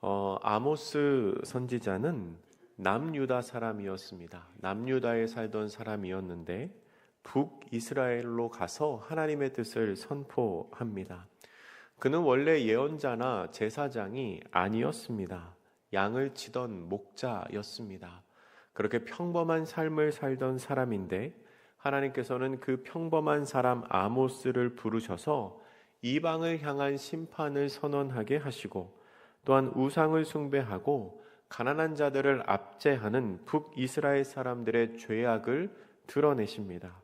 아모스 선지자는 남유다 사람이었습니다. 남유다에 살던 사람이었는데 북이스라엘로 가서 하나님의 뜻을 선포합니다. 그는 원래 예언자나 제사장이 아니었습니다. 양을 치던 목자였습니다. 그렇게 평범한 삶을 살던 사람인데 하나님께서는 그 평범한 사람 아모스를 부르셔서 이방을 향한 심판을 선언하게 하시고 또한 우상을 숭배하고 가난한 자들을 압제하는 북이스라엘 사람들의 죄악을 드러내십니다.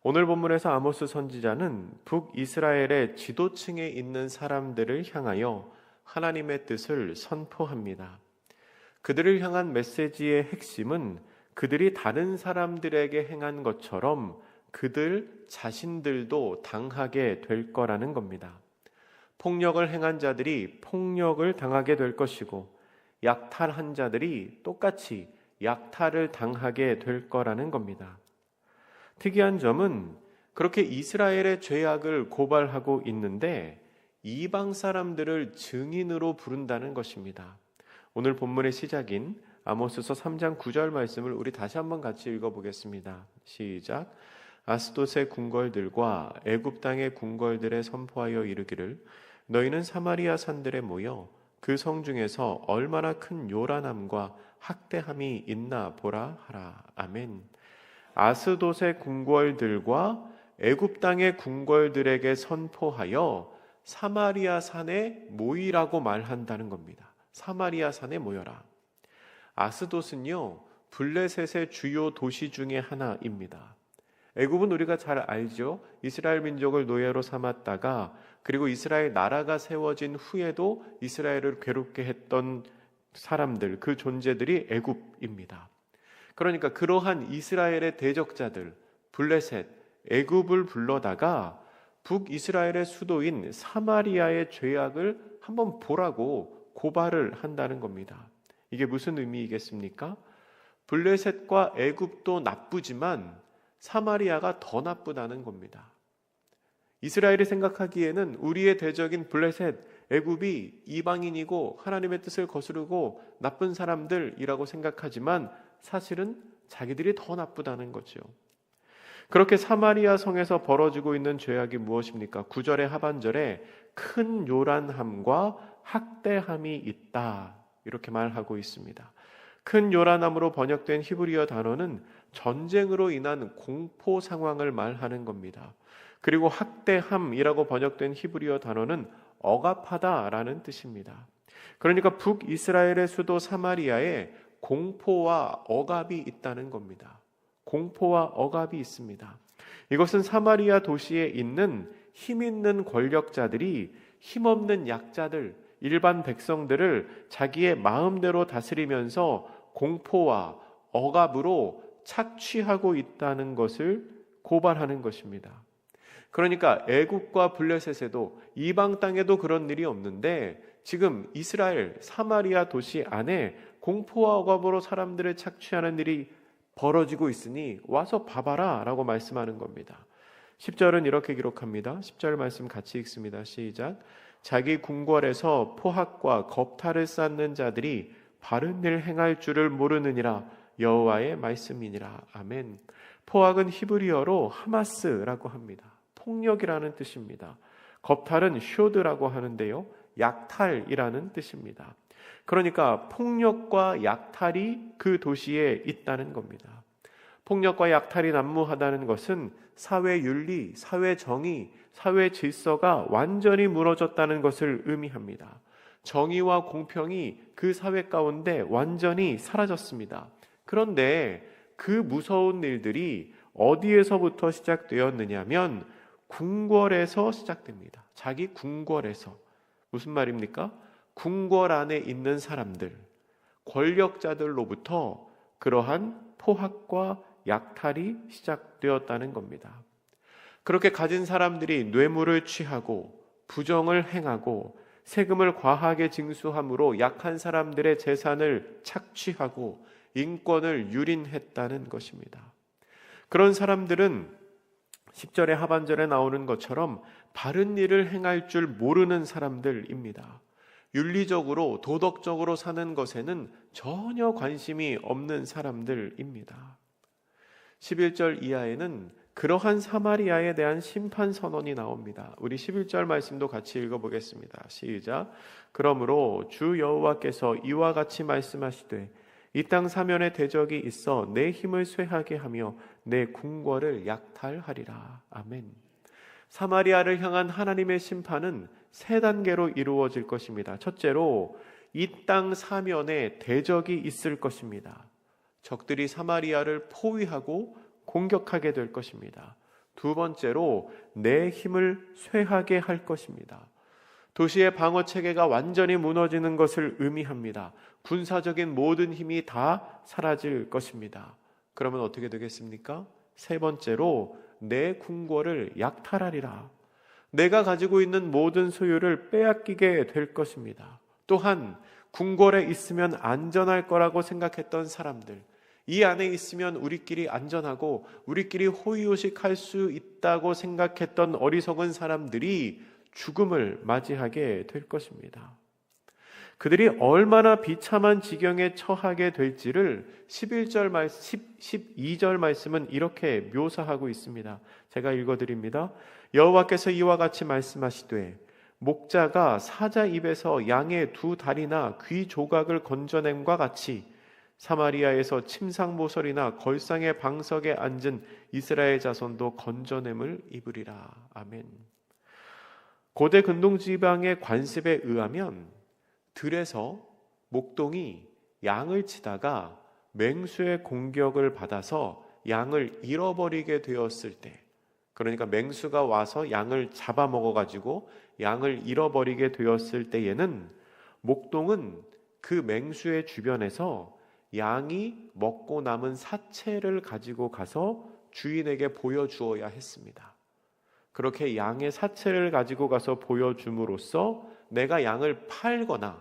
오늘 본문에서 아모스 선지자는 북이스라엘의 지도층에 있는 사람들을 향하여 하나님의 뜻을 선포합니다. 그들을 향한 메시지의 핵심은 그들이 다른 사람들에게 행한 것처럼 그들 자신들도 당하게 될 거라는 겁니다. 폭력을 행한 자들이 폭력을 당하게 될 것이고 약탈한 자들이 똑같이 약탈을 당하게 될 거라는 겁니다. 특이한 점은 그렇게 이스라엘의 죄악을 고발하고 있는데 이방 사람들을 증인으로 부른다는 것입니다. 오늘 본문의 시작인 아모스서 3장 9절 말씀을 우리 다시 한번 같이 읽어보겠습니다. 시작. 아스돗의 궁궐들과 애굽 땅의 궁궐들에 선포하여 이르기를 너희는 사마리아 산들에 모여 그 성 중에서 얼마나 큰 요란함과 학대함이 있나 보라 하라. 아멘. 아스돗의 궁궐들과 애굽 땅의 궁궐들에게 선포하여 사마리아 산에 모이라고 말한다는 겁니다. 사마리아 산에 모여라. 아스돗은요, 블레셋의 주요 도시 중에 하나입니다. 애굽은 우리가 잘 알죠. 이스라엘 민족을 노예로 삼았다가 그리고 이스라엘 나라가 세워진 후에도 이스라엘을 괴롭게 했던 사람들, 그 존재들이 애굽입니다. 그러니까 그러한 이스라엘의 대적자들, 블레셋, 애굽을 불러다가 북이스라엘의 수도인 사마리아의 죄악을 한번 보라고 고발을 한다는 겁니다. 이게 무슨 의미이겠습니까? 블레셋과 애굽도 나쁘지만 사마리아가 더 나쁘다는 겁니다. 이스라엘이 생각하기에는 우리의 대적인 블레셋, 애굽이 이방인이고 하나님의 뜻을 거스르고 나쁜 사람들이라고 생각하지만 사실은 자기들이 더 나쁘다는 거죠. 그렇게 사마리아 성에서 벌어지고 있는 죄악이 무엇입니까? 9절의 하반절에 큰 요란함과 학대함이 있다 이렇게 말하고 있습니다. 큰 요란함으로 번역된 히브리어 단어는 전쟁으로 인한 공포 상황을 말하는 겁니다. 그리고 학대함이라고 번역된 히브리어 단어는 억압하다라는 뜻입니다. 그러니까 북이스라엘의 수도 사마리아에 공포와 억압이 있다는 겁니다. 공포와 억압이 있습니다. 이것은 사마리아 도시에 있는 힘 있는 권력자들이 힘없는 약자들, 일반 백성들을 자기의 마음대로 다스리면서 공포와 억압으로 착취하고 있다는 것을 고발하는 것입니다. 그러니까 애국과 블레셋에도 이방 땅에도 그런 일이 없는데 지금 이스라엘 사마리아 도시 안에 공포와 억압으로 사람들을 착취하는 일이 벌어지고 있으니 와서 봐봐라 라고 말씀하는 겁니다. 10절은 이렇게 기록합니다. 10절 말씀 같이 읽습니다. 시작. 자기 궁궐에서 포학과 겁탈을 쌓는 자들이 바른 일 행할 줄을 모르느니라. 여호와의 말씀이니라. 아멘. 포학은 히브리어로 하마스라고 합니다. 폭력이라는 뜻입니다. 겁탈은 쇼드라고 하는데요. 약탈이라는 뜻입니다. 그러니까 폭력과 약탈이 그 도시에 있다는 겁니다. 폭력과 약탈이 난무하다는 것은 사회 윤리, 사회 정의, 사회 질서가 완전히 무너졌다는 것을 의미합니다. 정의와 공평이 그 사회 가운데 완전히 사라졌습니다. 그런데 그 무서운 일들이 어디에서부터 시작되었느냐면 궁궐에서 시작됩니다. 자기 궁궐에서. 무슨 말입니까? 궁궐 안에 있는 사람들, 권력자들로부터 그러한 포학과 약탈이 시작되었다는 겁니다. 그렇게 가진 사람들이 뇌물을 취하고 부정을 행하고 세금을 과하게 징수함으로 약한 사람들의 재산을 착취하고 인권을 유린했다는 것입니다. 그런 사람들은 10절의 하반절에 나오는 것처럼 바른 일을 행할 줄 모르는 사람들입니다. 윤리적으로 도덕적으로 사는 것에는 전혀 관심이 없는 사람들입니다. 11절 이하에는 그러한 사마리아에 대한 심판 선언이 나옵니다. 우리 11절 말씀도 같이 읽어보겠습니다. 시작. 그러므로 주 여호와께서 이와 같이 말씀하시되 이 땅 사면에 대적이 있어 내 힘을 쇠하게 하며 내 궁궐을 약탈하리라. 아멘. 사마리아를 향한 하나님의 심판은 세 단계로 이루어질 것입니다. 첫째로 이 땅 사면에 대적이 있을 것입니다. 적들이 사마리아를 포위하고 공격하게 될 것입니다. 두 번째로 내 힘을 쇠하게 할 것입니다. 도시의 방어 체계가 완전히 무너지는 것을 의미합니다. 군사적인 모든 힘이 다 사라질 것입니다. 그러면 어떻게 되겠습니까? 세 번째로 내 궁궐을 약탈하리라. 내가 가지고 있는 모든 소유를 빼앗기게 될 것입니다. 또한 궁궐에 있으면 안전할 거라고 생각했던 사람들, 이 안에 있으면 우리끼리 안전하고 우리끼리 호의호식할 수 있다고 생각했던 어리석은 사람들이 죽음을 맞이하게 될 것입니다. 그들이 얼마나 비참한 지경에 처하게 될지를 12절 말씀은 이렇게 묘사하고 있습니다. 제가 읽어드립니다. 여호와께서 이와 같이 말씀하시되 목자가 사자 입에서 양의 두 다리나 귀 조각을 건져냄과 같이 사마리아에서 침상모설이나 걸상의 방석에 앉은 이스라엘 자손도 건져냄을 입으리라. 아멘. 고대 근동지방의 관습에 의하면 들에서 목동이 양을 치다가 맹수의 공격을 받아서 양을 잃어버리게 되었을 때, 그러니까 맹수가 와서 양을 잡아먹어가지고 양을 잃어버리게 되었을 때에는 목동은 그 맹수의 주변에서 양이 먹고 남은 사체를 가지고 가서 주인에게 보여주어야 했습니다. 그렇게 양의 사체를 가지고 가서 보여줌으로써 내가 양을 팔거나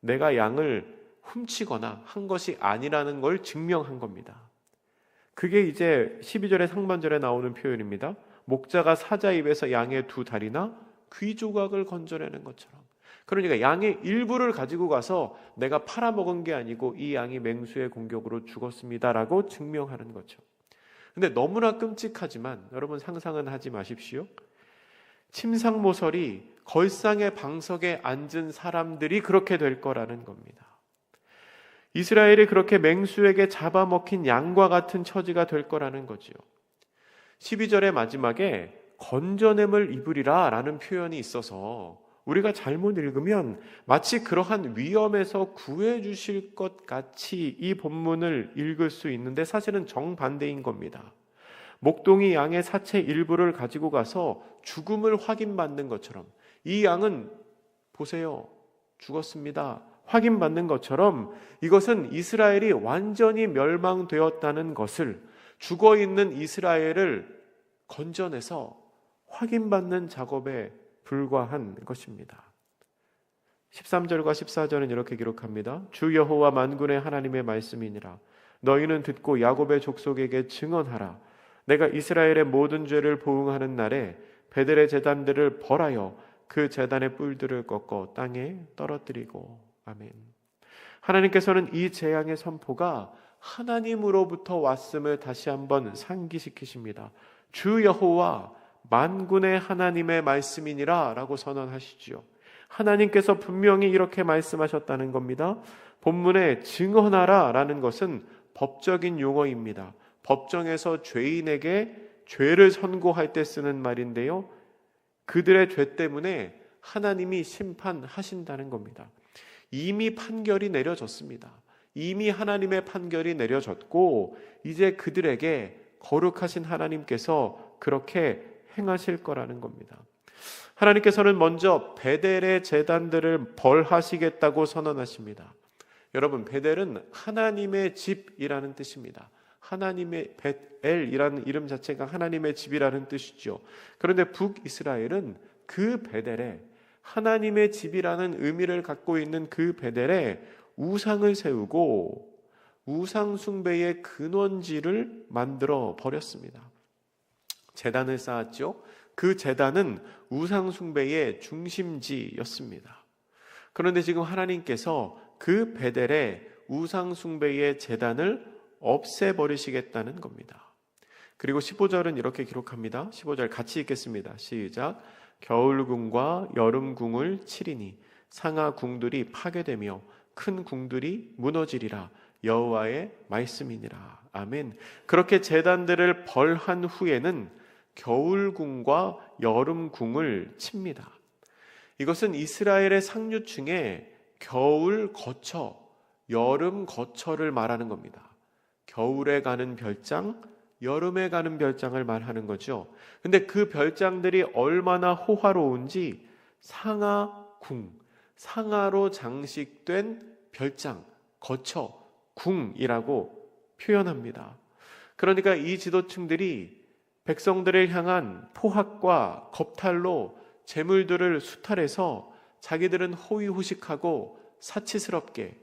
내가 양을 훔치거나 한 것이 아니라는 걸 증명한 겁니다. 그게 이제 12절의 상반절에 나오는 표현입니다. 목자가 사자 입에서 양의 두 다리나 귀 조각을 건져내는 것처럼. 그러니까 양의 일부를 가지고 가서 내가 팔아먹은 게 아니고 이 양이 맹수의 공격으로 죽었습니다라고 증명하는 거죠. 근데 너무나 끔찍하지만 여러분 상상은 하지 마십시오. 침상모설이 걸상의 방석에 앉은 사람들이 그렇게 될 거라는 겁니다. 이스라엘이 그렇게 맹수에게 잡아먹힌 양과 같은 처지가 될 거라는 거지요. 12절의 마지막에 건져냄을 입으리라 라는 표현이 있어서 우리가 잘못 읽으면 마치 그러한 위험에서 구해 주실 것 같이 이 본문을 읽을 수 있는데 사실은 정반대인 겁니다. 목동이 양의 사체 일부를 가지고 가서 죽음을 확인받는 것처럼, 이 양은 보세요, 죽었습니다, 확인받는 것처럼 이것은 이스라엘이 완전히 멸망되었다는 것을, 죽어있는 이스라엘을 건져내서 확인받는 작업에 불과한 것입니다. 13절과 14절은 이렇게 기록합니다. 주 여호와 만군의 하나님의 말씀이니라. 너희는 듣고 야곱의 족속에게 증언하라. 내가 이스라엘의 모든 죄를 보응하는 날에 베델의 제단들을 벌하여 그 제단의 뿔들을 꺾어 땅에 떨어뜨리고. 아멘. 하나님께서는 이 재앙의 선포가 하나님으로부터 왔음을 다시 한번 상기시키십니다. 주 여호와 만군의 하나님의 말씀이니라 라고 선언하시지요. 하나님께서 분명히 이렇게 말씀하셨다는 겁니다. 본문에 증언하라 라는 것은 법적인 용어입니다. 법정에서 죄인에게 죄를 선고할 때 쓰는 말인데요, 그들의 죄 때문에 하나님이 심판하신다는 겁니다. 이미 판결이 내려졌습니다. 이미 하나님의 판결이 내려졌고 이제 그들에게 거룩하신 하나님께서 그렇게 행하실 거라는 겁니다. 하나님께서는 먼저 베델의 제단들을 벌하시겠다고 선언하십니다. 여러분, 베델은 하나님의 집이라는 뜻입니다. 하나님의 벳엘이라는 이름 자체가 하나님의 집이라는 뜻이죠. 그런데 북이스라엘은 그 베델에, 하나님의 집이라는 의미를 갖고 있는 그 베델에 우상을 세우고 우상 숭배의 근원지를 만들어 버렸습니다. 제단을 쌓았죠. 그 제단은 우상 숭배의 중심지였습니다. 그런데 지금 하나님께서 그 베델의 우상 숭배의 제단을 없애버리시겠다는 겁니다. 그리고 15절은 이렇게 기록합니다. 15절 같이 읽겠습니다. 시작. 겨울궁과 여름궁을 치리니 상하궁들이 파괴되며 큰 궁들이 무너지리라. 여호와의 말씀이니라. 아멘. 그렇게 제단들을 벌한 후에는 겨울궁과 여름궁을 칩니다. 이것은 이스라엘의 상류층에 겨울 거처, 여름 거처를 말하는 겁니다. 겨울에 가는 별장, 여름에 가는 별장을 말하는 거죠. 근데 그 별장들이 얼마나 호화로운지 상하궁, 상하로 장식된 별장, 거처, 궁이라고 표현합니다. 그러니까 이 지도층들이 백성들을 향한 포악과 겁탈로 재물들을 수탈해서 자기들은 호의호식하고 사치스럽게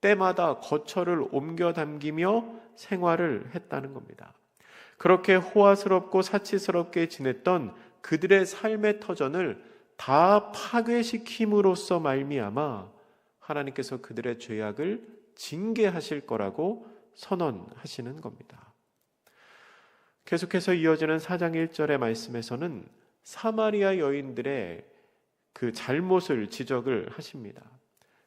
때마다 거처를 옮겨 담기며 생활을 했다는 겁니다. 그렇게 호화스럽고 사치스럽게 지냈던 그들의 삶의 터전을 다 파괴시킴으로써 말미암아 하나님께서 그들의 죄악을 징계하실 거라고 선언하시는 겁니다. 계속해서 이어지는 4장 1절의 말씀에서는 사마리아 여인들의 그 잘못을 지적을 하십니다.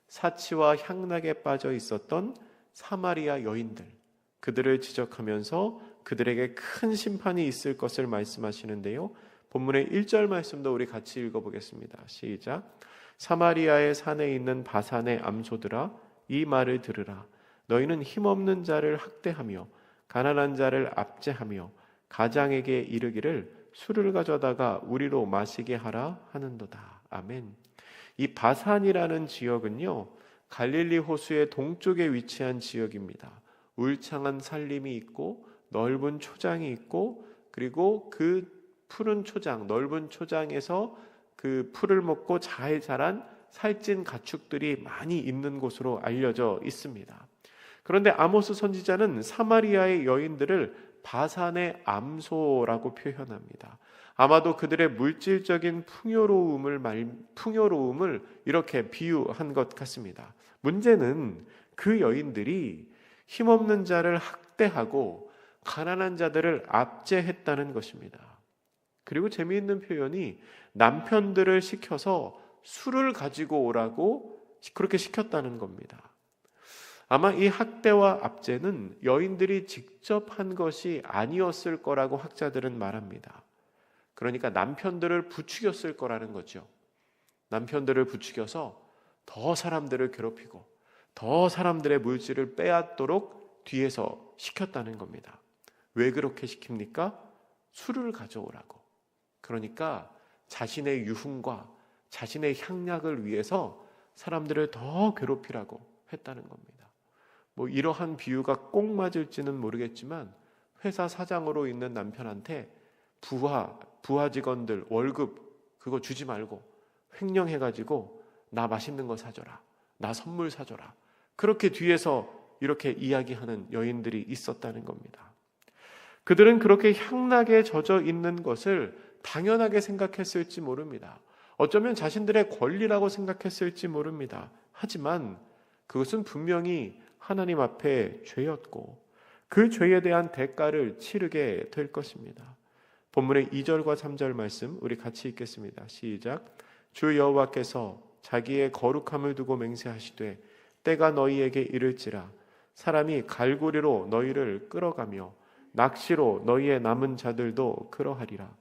사치와 향락에 빠져 있었던 사마리아 여인들, 그들을 지적하면서 그들에게 큰 심판이 있을 것을 말씀하시는데요. 본문의 1절 말씀도 우리 같이 읽어보겠습니다. 시작. 사마리아의 산에 있는 바산의 암소들아, 이 말을 들으라. 너희는 힘없는 자를 학대하며 가난한 자를 압제하며 가장에게 이르기를 술을 가져다가 우리로 마시게 하라 하는도다. 아멘. 이 바산이라는 지역은요, 갈릴리 호수의 동쪽에 위치한 지역입니다. 울창한 산림이 있고 넓은 초장이 있고, 그리고 그 푸른 초장, 넓은 초장에서 그 풀을 먹고 잘 자란 살찐 가축들이 많이 있는 곳으로 알려져 있습니다. 그런데 아모스 선지자는 사마리아의 여인들을 바산의 암소라고 표현합니다. 아마도 그들의 물질적인 풍요로움을 이렇게 비유한 것 같습니다. 문제는 그 여인들이 힘없는 자를 학대하고 가난한 자들을 압제했다는 것입니다. 그리고 재미있는 표현이 남편들을 시켜서 술을 가지고 오라고 그렇게 시켰다는 겁니다. 아마 이 학대와 압제는 여인들이 직접 한 것이 아니었을 거라고 학자들은 말합니다. 그러니까 남편들을 부추겼을 거라는 거죠. 남편들을 부추겨서 더 사람들을 괴롭히고 더 사람들의 물질을 빼앗도록 뒤에서 시켰다는 겁니다. 왜 그렇게 시킵니까? 술을 가져오라고. 그러니까 자신의 유흥과 자신의 향락을 위해서 사람들을 더 괴롭히라고 했다는 겁니다. 뭐 이러한 비유가 꼭 맞을지는 모르겠지만 회사 사장으로 있는 남편한테 부하 직원들 월급 그거 주지 말고 횡령해가지고 나 맛있는 거 사줘라, 나 선물 사줘라, 그렇게 뒤에서 이렇게 이야기하는 여인들이 있었다는 겁니다. 그들은 그렇게 향락에 젖어 있는 것을 당연하게 생각했을지 모릅니다. 어쩌면 자신들의 권리라고 생각했을지 모릅니다. 하지만 그것은 분명히 하나님 앞에 죄였고 그 죄에 대한 대가를 치르게 될 것입니다. 본문의 2절과 3절 말씀 우리 같이 읽겠습니다. 시작. 주 여호와께서 자기의 거룩함을 두고 맹세하시되 때가 너희에게 이를지라 사람이 갈고리로 너희를 끌어가며 낚시로 너희의 남은 자들도 그러하리라.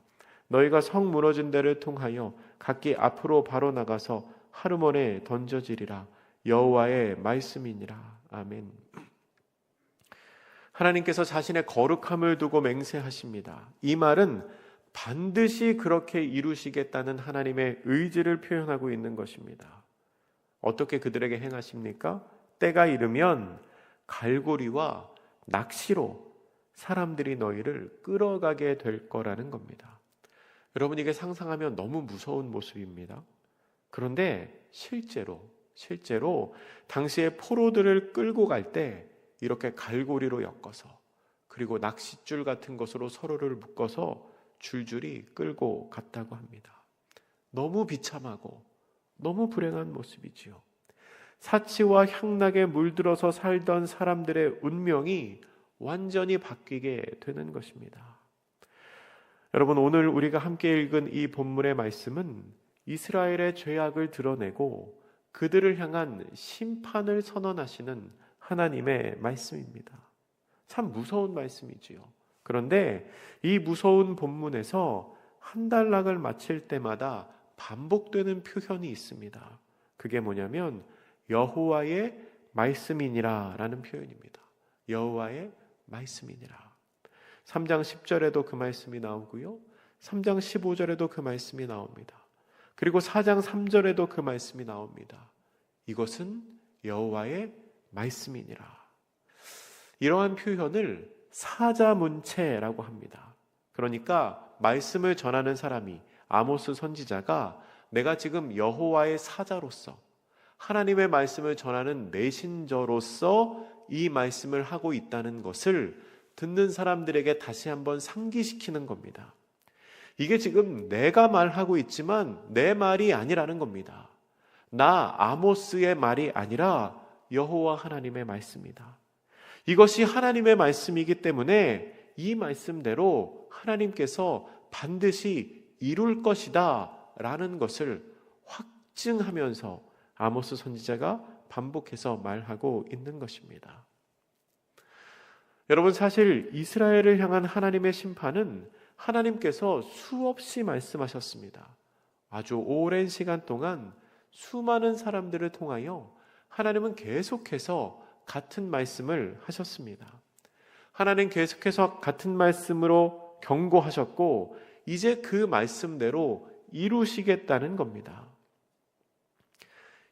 너희가 성 무너진 데를 통하여 각기 앞으로 바로 나가서 하루몬에 던져지리라. 여호와의 말씀이니라. 아멘. 하나님께서 자신의 거룩함을 두고 맹세하십니다. 이 말은 반드시 그렇게 이루시겠다는 하나님의 의지를 표현하고 있는 것입니다. 어떻게 그들에게 행하십니까? 때가 이르면 갈고리와 낚시로 사람들이 너희를 끌어가게 될 거라는 겁니다. 여러분, 이게 상상하면 너무 무서운 모습입니다. 그런데 실제로 당시에 포로들을 끌고 갈 때 이렇게 갈고리로 엮어서 그리고 낚싯줄 같은 것으로 서로를 묶어서 줄줄이 끌고 갔다고 합니다. 너무 비참하고 너무 불행한 모습이지요. 사치와 향락에 물들어서 살던 사람들의 운명이 완전히 바뀌게 되는 것입니다. 여러분, 오늘 우리가 함께 읽은 이 본문의 말씀은 이스라엘의 죄악을 드러내고 그들을 향한 심판을 선언하시는 하나님의 말씀입니다. 참 무서운 말씀이지요. 그런데 이 무서운 본문에서 한 단락을 마칠 때마다 반복되는 표현이 있습니다. 그게 뭐냐면 여호와의 말씀이니라 라는 표현입니다. 여호와의 말씀이니라. 3장 10절에도 그 말씀이 나오고요, 3장 15절에도 그 말씀이 나옵니다. 그리고 4장 3절에도 그 말씀이 나옵니다. 이것은 여호와의 말씀이니라. 이러한 표현을 사자문체라고 합니다. 그러니까 말씀을 전하는 사람이, 아모스 선지자가 내가 지금 여호와의 사자로서, 하나님의 말씀을 전하는 메신저로서 이 말씀을 하고 있다는 것을 듣는 사람들에게 다시 한번 상기시키는 겁니다. 이게 지금 내가 말하고 있지만 내 말이 아니라는 겁니다. 나 아모스의 말이 아니라 여호와 하나님의 말씀이다. 이것이 하나님의 말씀이기 때문에 이 말씀대로 하나님께서 반드시 이룰 것이다 라는 것을 확증하면서 아모스 선지자가 반복해서 말하고 있는 것입니다. 여러분, 사실 이스라엘을 향한 하나님의 심판은 하나님께서 수없이 말씀하셨습니다. 아주 오랜 시간 동안 수많은 사람들을 통하여 하나님은 계속해서 같은 말씀을 하셨습니다. 하나님 계속해서 같은 말씀으로 경고하셨고 이제 그 말씀대로 이루시겠다는 겁니다.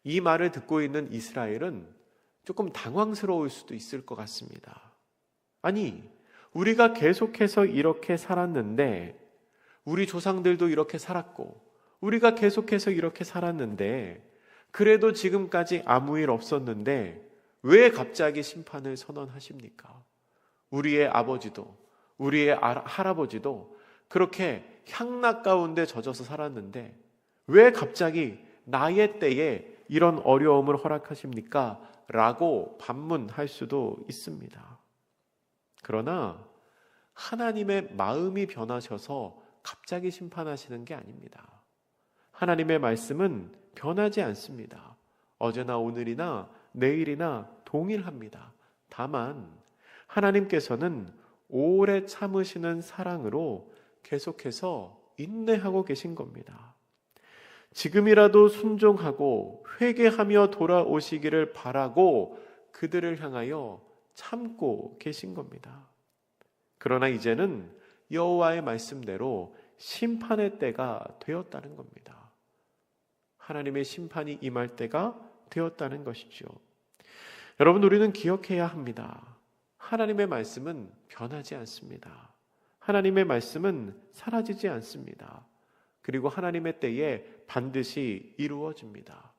이 말을 듣고 있는 이스라엘은 조금 당황스러울 수도 있을 것 같습니다. 아니, 우리가 계속해서 이렇게 살았는데, 우리 조상들도 이렇게 살았고 우리가 계속해서 이렇게 살았는데, 그래도 지금까지 아무 일 없었는데 왜 갑자기 심판을 선언하십니까? 우리의 아버지도 우리의 할아버지도 그렇게 향락 가운데 젖어서 살았는데 왜 갑자기 나의 때에 이런 어려움을 허락하십니까? 라고 반문할 수도 있습니다. 그러나 하나님의 마음이 변하셔서 갑자기 심판하시는 게 아닙니다. 하나님의 말씀은 변하지 않습니다. 어제나 오늘이나 내일이나 동일합니다. 다만 하나님께서는 오래 참으시는 사랑으로 계속해서 인내하고 계신 겁니다. 지금이라도 순종하고 회개하며 돌아오시기를 바라고 그들을 향하여 참고 계신 겁니다. 그러나 이제는 여호와의 말씀대로 심판의 때가 되었다는 겁니다. 하나님의 심판이 임할 때가 되었다는 것이죠. 여러분, 우리는 기억해야 합니다. 하나님의 말씀은 변하지 않습니다. 하나님의 말씀은 사라지지 않습니다. 그리고 하나님의 때에 반드시 이루어집니다.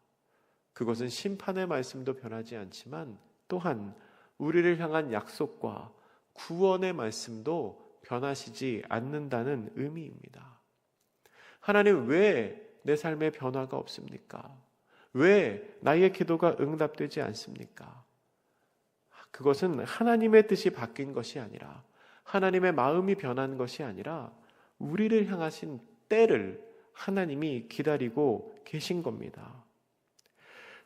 그것은 심판의 말씀도 변하지 않지만 또한 우리를 향한 약속과 구원의 말씀도 변하시지 않는다는 의미입니다. 하나님, 왜 내 삶에 변화가 없습니까? 왜 나의 기도가 응답되지 않습니까? 그것은 하나님의 뜻이 바뀐 것이 아니라, 하나님의 마음이 변한 것이 아니라 우리를 향하신 때를 하나님이 기다리고 계신 겁니다.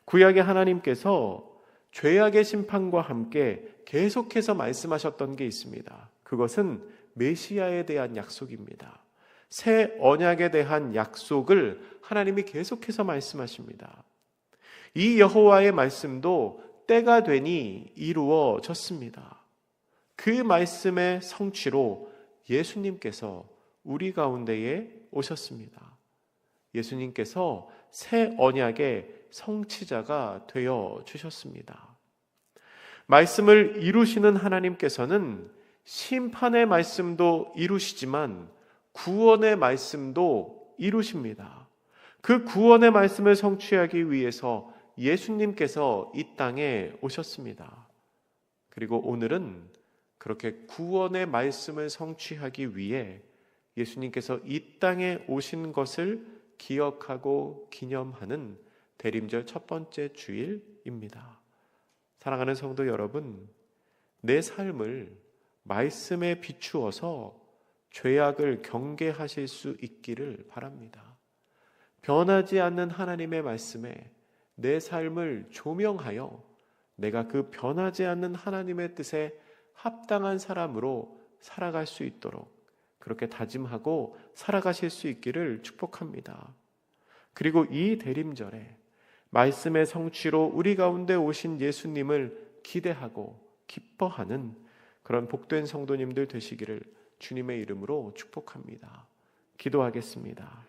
구약의 하나님께서 죄악의 심판과 함께 계속해서 말씀하셨던 게 있습니다. 그것은 메시아에 대한 약속입니다. 새 언약에 대한 약속을 하나님이 계속해서 말씀하십니다. 이 여호와의 말씀도 때가 되니 이루어졌습니다. 그 말씀의 성취로 예수님께서 우리 가운데에 오셨습니다. 예수님께서 새 언약의 성취자가 되어 주셨습니다. 말씀을 이루시는 하나님께서는 심판의 말씀도 이루시지만 구원의 말씀도 이루십니다. 그 구원의 말씀을 성취하기 위해서 예수님께서 이 땅에 오셨습니다. 그리고 오늘은 그렇게 구원의 말씀을 성취하기 위해 예수님께서 이 땅에 오신 것을 기억하고 기념하는 대림절 첫 번째 주일입니다. 사랑하는 성도 여러분, 내 삶을 말씀에 비추어서 죄악을 경계하실 수 있기를 바랍니다. 변하지 않는 하나님의 말씀에 내 삶을 조명하여 내가 그 변하지 않는 하나님의 뜻에 합당한 사람으로 살아갈 수 있도록 그렇게 다짐하고 살아가실 수 있기를 축복합니다. 그리고 이 대림절에 말씀의 성취로 우리 가운데 오신 예수님을 기대하고 기뻐하는 그런 복된 성도님들 되시기를 주님의 이름으로 축복합니다. 기도하겠습니다.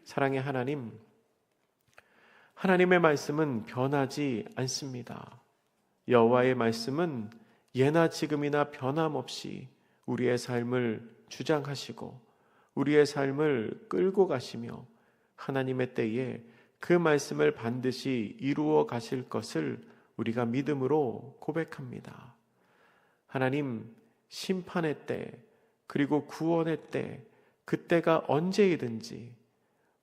사랑의 하나님, 하나님의 말씀은 변하지 않습니다. 여호와의 말씀은 예나 지금이나 변함없이 우리의 삶을 주장하시고 우리의 삶을 끌고 가시며 하나님의 때에 그 말씀을 반드시 이루어 가실 것을 우리가 믿음으로 고백합니다. 하나님, 심판의 때 그리고 구원의 때, 그때가 언제이든지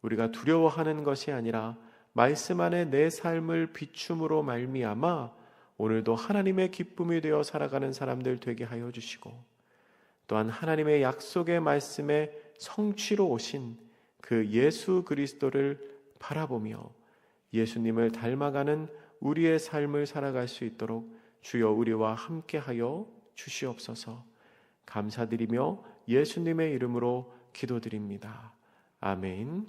우리가 두려워하는 것이 아니라 말씀 안에 내 삶을 비춤으로 말미암아 오늘도 하나님의 기쁨이 되어 살아가는 사람들 되게 하여 주시고, 또한 하나님의 약속의 말씀에 성취로 오신 그 예수 그리스도를 바라보며 예수님을 닮아가는 우리의 삶을 살아갈 수 있도록 주여 우리와 함께하여 주시옵소서. 감사드리며 예수님의 이름으로 기도드립니다. 아멘.